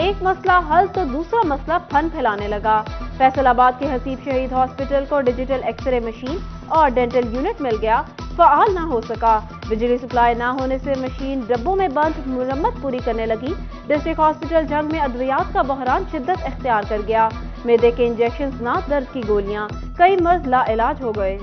ایک مسئلہ حل تو دوسرا مسئلہ پھن پھیلانے لگا۔ فیصل آباد کے حسیب شہید ہاسپٹل کو ڈیجیٹل ایکس رے مشین اور ڈینٹل یونٹ مل گیا، فعال نہ ہو سکا۔ بجلی سپلائی نہ ہونے سے مشین ڈبوں میں بند مرمت پوری کرنے لگی۔ ڈسٹرکٹ ہاسپٹل جنگ میں ادویات کا بحران شدت اختیار کر گیا۔ معدے کے انجیکشنز نہ درد کی گولیاں، کئی مرض لا علاج ہو گئے۔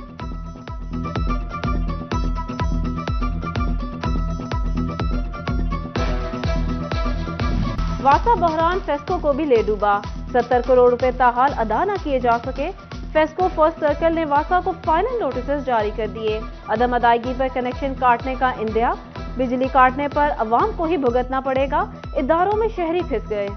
واسا بحران فیسکو کو بھی لے ڈوبا، 70 کروڑ روپے تاحال ادا نہ کیے جا سکے۔ فیسکو فرسٹ سرکل نے واسا کو فائنل نوٹسز جاری کر دیے۔ عدم ادائیگی پر کنیکشن کاٹنے کا اندیا، بجلی کاٹنے پر عوام کو ہی بھگتنا پڑے گا، اداروں میں شہری پھنس گئے۔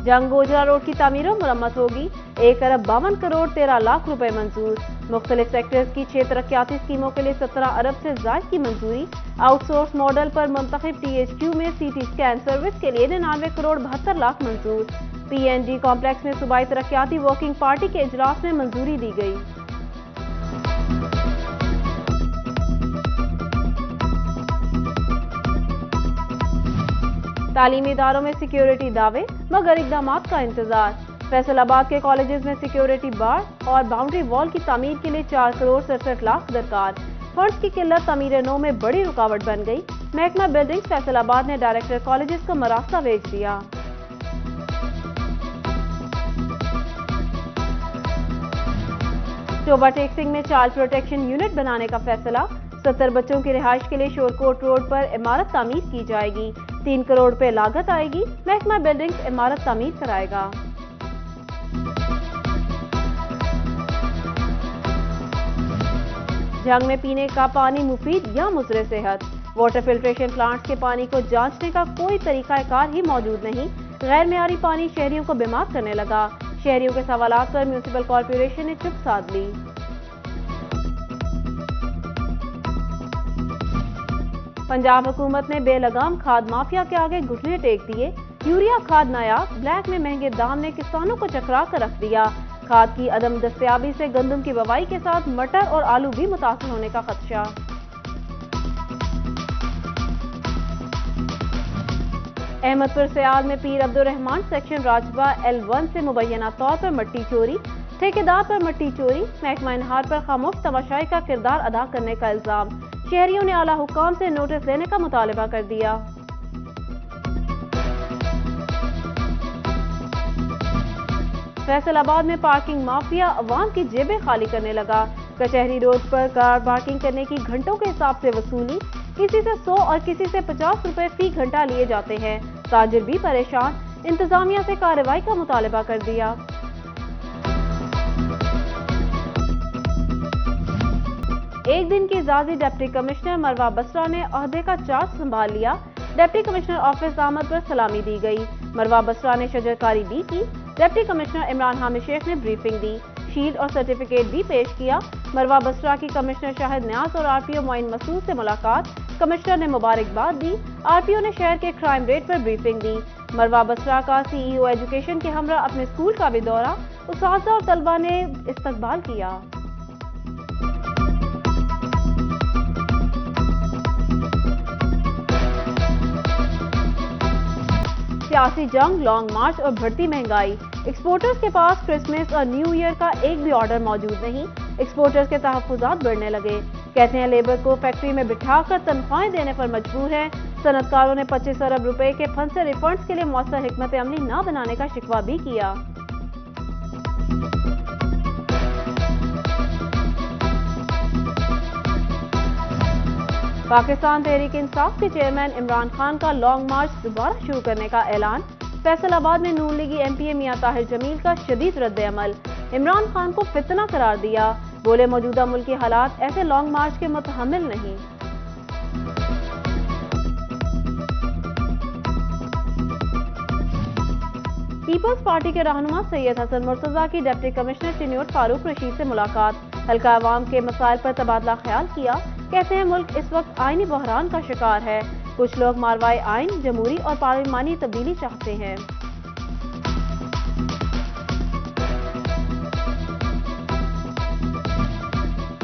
جنگ گوجرا روڈ کی تعمیر و مرمت ہوگی، 1 ارب 52 کروڑ 13 لاکھ روپے منظور۔ مختلف سیکٹرز کی 6 ترقیاتی اسکیموں کے لیے 17 ارب سے زائد کی منظوری۔ آؤٹ سورس ماڈل پر منتخب ٹی ایچ کیو میں سی ٹی اسکین سروس کے لیے 99 کروڑ 72 لاکھ منظور۔ پی این ڈی کمپلیکس میں صوبائی ترقیاتی ورکنگ پارٹی کے اجلاس میں منظوری دی گئی۔ تعلیمی اداروں میں سیکیورٹی دعوے مگر اقدامات کا انتظار۔ فیصل آباد کے کالجز میں سیکیورٹی بار اور باؤنڈری وال کی تعمیر کے لیے 4 کروڑ 67 لاکھ درکار۔ فنڈز کی قلت تعمیر نو میں بڑی رکاوٹ بن گئی۔ محکمہ بلڈنگز فیصل آباد نے ڈائریکٹر کالجز کو مراستہ بھیج دیا۔ چوبا ٹیکسنگ میں چائلڈ پروٹیکشن یونٹ بنانے کا فیصلہ، 70 بچوں کی رہائش کے لیے شورکوٹ روڈ پر عمارت تعمیر کی جائے گی، 3 کروڑ روپے لاگت آئے گی۔ محکمہ بلڈنگز عمارت تعمیر کرائے گا۔ جنگ میں پینے کا پانی مفید یا مضر صحت، واٹر فلٹریشن پلانٹس کے پانی کو جانچنے کا کوئی طریقہ کار ہی موجود نہیں، غیر معیاری پانی شہریوں کو بیمار کرنے لگا۔ شہریوں کے سوالات پر میونسپل کارپوریشن نے چپ سادھ لی۔ پنجاب حکومت نے بے لگام کھاد مافیا کے آگے گھٹنے ٹیک دیے، یوریا کھاد نایاب، بلیک میں مہنگے دام نے کسانوں کو چکرا کر رکھ دیا۔ کھاد کی عدم دستیابی سے گندم کی بوائی کے ساتھ مٹر اور آلو بھی متاثر ہونے کا خدشہ۔ احمد پور سیال میں پیر عبدالرحمان سیکشن راجبہ L1 سے مبینہ طور پر مٹی چوری، ٹھیکیدار پر مٹی چوری، محکمہ انہار پر خاموش تماشائی کا کردار ادا کرنے کا الزام۔ شہریوں نے اعلیٰ حکام سے نوٹس لینے کا مطالبہ کر دیا۔ فیصل آباد میں پارکنگ مافیا عوام کی جیبیں خالی کرنے لگا۔ کچہری روڈ پر کار پارکنگ کرنے کی گھنٹوں کے حساب سے وصولی، کسی سے 100 اور کسی سے 50 روپے فی گھنٹہ لیے جاتے ہیں۔ تاجر بھی پریشان، انتظامیہ سے کارروائی کا مطالبہ کر دیا۔ ایک دن کی اعزازی ڈپٹی کمشنر مروہ بسرا نے عہدے کا چارج سنبھال لیا۔ ڈپٹی کمشنر آفس آمد پر سلامی دی گئی۔ مروہ بسرا نے شجرکاری بھی کی۔ ڈپٹی کمشنر عمران حامد شیخ نے بریفنگ دی، شیلڈ اور سرٹیفکیٹ بھی پیش کیا۔ مروہ بسرا کی کمشنر شاہد نیاز اور آر پی او معین مسعود سے ملاقات، کمشنر نے مبارکباد دی۔ آر پی او نے شہر کے کرائم ریٹ پر بریفنگ دی۔ مروہ بسرا کا سی ای او ایجوکیشن کے ہمراہ اپنے اسکول کا بھی دورہ، اساتذہ اور طلبہ نے استقبال کیا۔ سیاسی جنگ، لانگ مارچ اور بڑھتی مہنگائی، ایکسپورٹرز کے پاس کرسمس اور نیو ایئر کا ایک بھی آرڈر موجود نہیں۔ ایکسپورٹرز کے تحفظات بڑھنے لگے، کہتے ہیں لیبر کو فیکٹری میں بٹھا کر تنخواہیں دینے پر مجبور ہیں۔ صنعت کاروں نے 25 ارب روپے کے فنڈ سے ریفنڈز کے لیے مؤثر حکمت عملی نہ بنانے کا شکوہ بھی کیا۔ پاکستان تحریک انصاف کے چیئرمین عمران خان کا لانگ مارچ دوبارہ شروع کرنے کا اعلان۔ فیصل آباد میں نون لیگی ایم پی اے میاں طاہر جمیل کا شدید رد عمل، عمران خان کو فتنہ قرار دیا، بولے موجودہ ملکی حالات ایسے لانگ مارچ کے متحمل نہیں۔ پیپلز پارٹی کے رہنما سید حسن مرتضیٰ کی ڈپٹی کمشنر چنیوٹ فاروق رشید سے ملاقات، حلقہ عوام کے مسائل پر تبادلہ خیال کیا۔ کہتے ہیں ملک اس وقت آئینی بحران کا شکار ہے، کچھ لوگ ماروائی آئین، جمہوری اور پارلیمانی تبدیلی چاہتے ہیں۔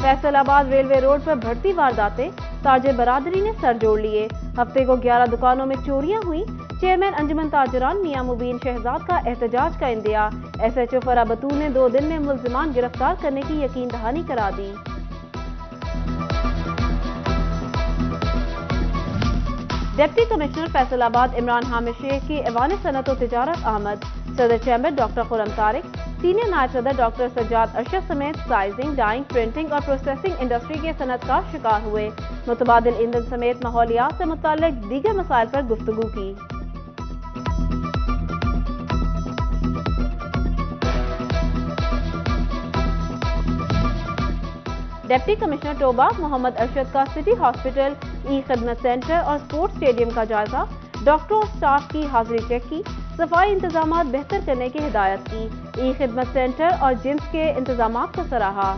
فیصل آباد ریلوے روڈ پر بڑھتی وارداتیں، تاجر برادری نے سر جوڑ لیے. ہفتے کو 11 دکانوں میں چوریاں ہوئی. چیئرمین انجمن تاجران میاں مبین شہزاد کا احتجاج کا اندیا. ایس ایچ او فرح بطول نے 2 دن میں ملزمان گرفتار کرنے کی یقین دہانی کرا دی. ڈپٹی کمشنر فیصل آباد عمران حامد شیخ کی ایوان صنعت و تجارت آمد. صدر چیمبر ڈاکٹر خرم طارق، سینئر نائب صدر ڈاکٹر سجاد ارشد سمیت سائزنگ، ڈائنگ، پرنٹنگ اور پروسیسنگ انڈسٹری کے صنعت کار شکار ہوئے. متبادل ایندھن سمیت ماحولیات سے متعلق دیگر مسائل پر گفتگو کی. ڈپٹی کمشنر ٹوبہ محمد ارشد کا سٹی ہاسپٹل، ای خدمت سینٹر اور سپورٹس اسٹیڈیم کا جائزہ. ڈاکٹروں اور سٹاف کی حاضری چیک کی. صفائی انتظامات بہتر کرنے کی ہدایت کی. ای خدمت سینٹر اور جمز کے انتظامات کو سراہا.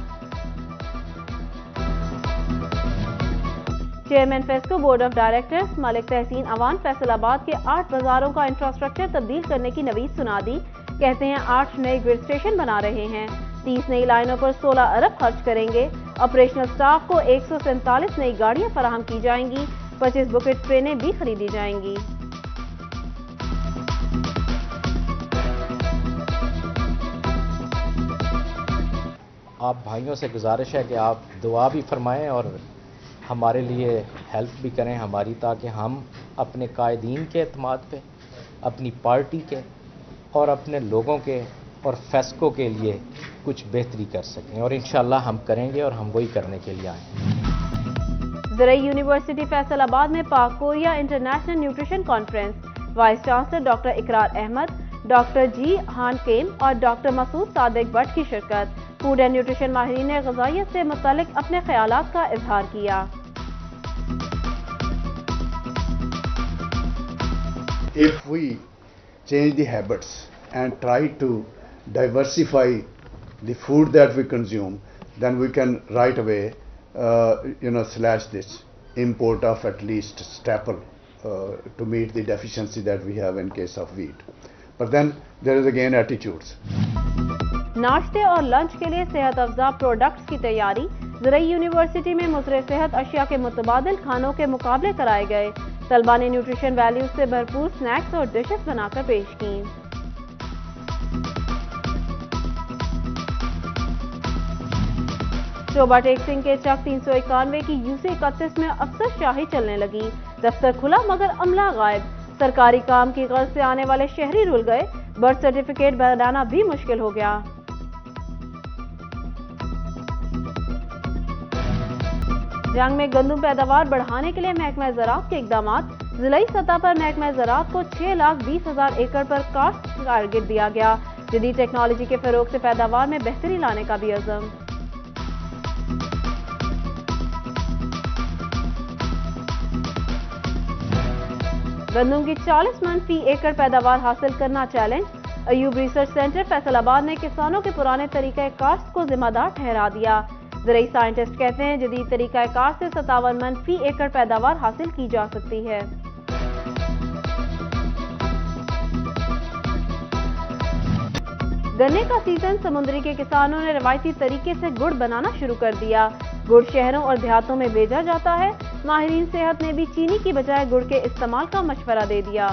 Chairman FESCO board of directors Malik Tehseen Awan Faisal آباد کے 8 بازاروں کا انفراسٹرکچر تبدیل کرنے کی نوید سنا دی. کہتے ہیں 8 نئے گریڈ اسٹیشن بنا رہے ہیں. 30 نئی لائنوں پر 16 ارب خرچ کریں گے. آپریشنل سٹاف کو 147 نئی گاڑیاں فراہم کی جائیں گی. 25 بکٹ ٹرینیں بھی خریدی جائیں گی. آپ بھائیوں سے گزارش ہے کہ آپ دعا بھی فرمائیں اور ہمارے لیے ہیلپ بھی کریں ہماری، تاکہ ہم اپنے قائدین کے اعتماد پہ، اپنی پارٹی کے اور اپنے لوگوں کے اور فیسکو کے لیے کچھ بہتری کر سکیں، اور انشاءاللہ ہم کریں گے اور ہم وہی کرنے کے لیے آئے ہیں. زرعی یونیورسٹی فیصل آباد میں پاک Korea international nutrition conference. Vice chancellor doctor اقرار احمد، ڈاکٹر جی ہان کیم اور ڈاکٹر مسعود صادق بٹ کی شرکت. فوڈ اینڈ نیوٹریشن ماہرین نے غذائیت سے متعلق اپنے خیالات کا اظہار کیا. If we change the habits and try to diversify the food that we consume, then we can right away, slash this import of at least staple to meet the deficiency that we have in case of wheat. But then there is again attitudes. ناشتے اور lunch کے لیے صحت افزا products کی تیاری. زرعی university میں مضر صحت اشیاء کے متبادل کھانوں کے مقابلے کرائے گئے. طلباء نے نیوٹریشن ویلیوز سے بھرپور سنیکس اور ڈشز بنا کر پیش کیں. شعبہ ٹیکسنگ کے چک 391 کی UC 31 میں افسر شاہی چلنے لگی. دفتر کھلا مگر عملہ غائب. سرکاری کام کی غرض سے آنے والے شہری رل گئے. برتھ سرٹیفکیٹ بنانا بھی مشکل ہو گیا. جنگ میں گندم پیداوار بڑھانے کے لیے محکمہ زراعت کے اقدامات. ضلعی سطح پر محکمہ زراعت کو 6,20,000 ایکڑ پر کاشت ٹارگٹ دیا گیا. جدید ٹیکنالوجی کے فروغ سے پیداوار میں بہتری لانے کا بھی عزم. گندم کی 40 من فی ایکڑ پیداوار حاصل کرنا challenge. Ayub research centre Faisal آباد نے کسانوں کے پرانے طریقہ کاشت کو ذمہ دار ٹھہرا دیا. زرعی سائنٹسٹ کہتے ہیں جدید طریقہ کار سے 57 من فی ایکڑ پیداوار حاصل کی جا سکتی ہے. گنے کا سیزن. سمندری کے کسانوں نے روایتی طریقے سے گڑ بنانا شروع کر دیا. گڑ شہروں اور دیہاتوں میں بھیجا جاتا ہے. ماہرین صحت نے بھی چینی کی بجائے گڑ کے استعمال کا مشورہ دے دیا.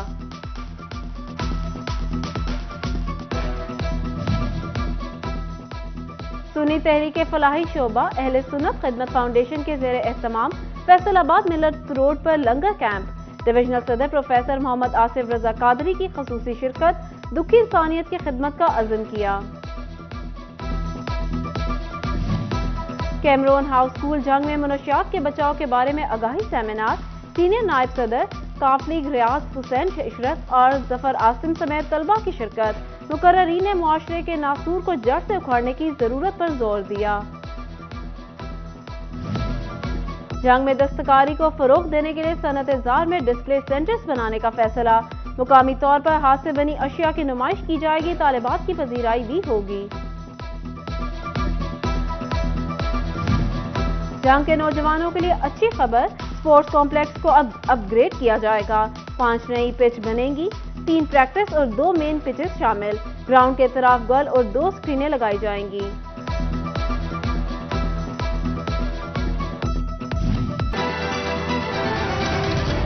سنی تحریک فلاحی شعبہ اہل سنت خدمت فاؤنڈیشن کے زیر اہتمام فیصل آباد ملت روڈ پر لنگر کیمپ. ڈویژنل صدر پروفیسر محمد آصف رضا قادری کی خصوصی شرکت. دکھی انسانیت کی خدمت کا عزم کیا. کیمرون ہاؤس اسکول جنگ میں منشیات کے بچاؤ کے بارے میں آگاہی سیمینار. سینئر نائب صدر کاف لیگ ریاض حسین عشرت اور ظفر عاصم سمیت طلباء کی شرکت. مقررین نے معاشرے کے ناسور کو جڑ سے اکھاڑنے کی ضرورت پر زور دیا. جنگ میں دستکاری کو فروغ دینے کے لیے صنعت زار میں ڈسپلے سینٹرز بنانے کا فیصلہ. مقامی طور پر ہاتھ سے بنی اشیاء کی نمائش کی جائے گی. طالبات کی پذیرائی بھی ہوگی. جنگ کے نوجوانوں کے لیے اچھی خبر. اسپورٹس کمپلیکس کو اب اپ گریڈ کیا جائے گا. 5 نئی پچ بنیں گی. 3 پریکٹس اور 2 مین پچز شامل. گراؤنڈ کے اطراف گل اور 2 اسکرینیں لگائی جائیں گی.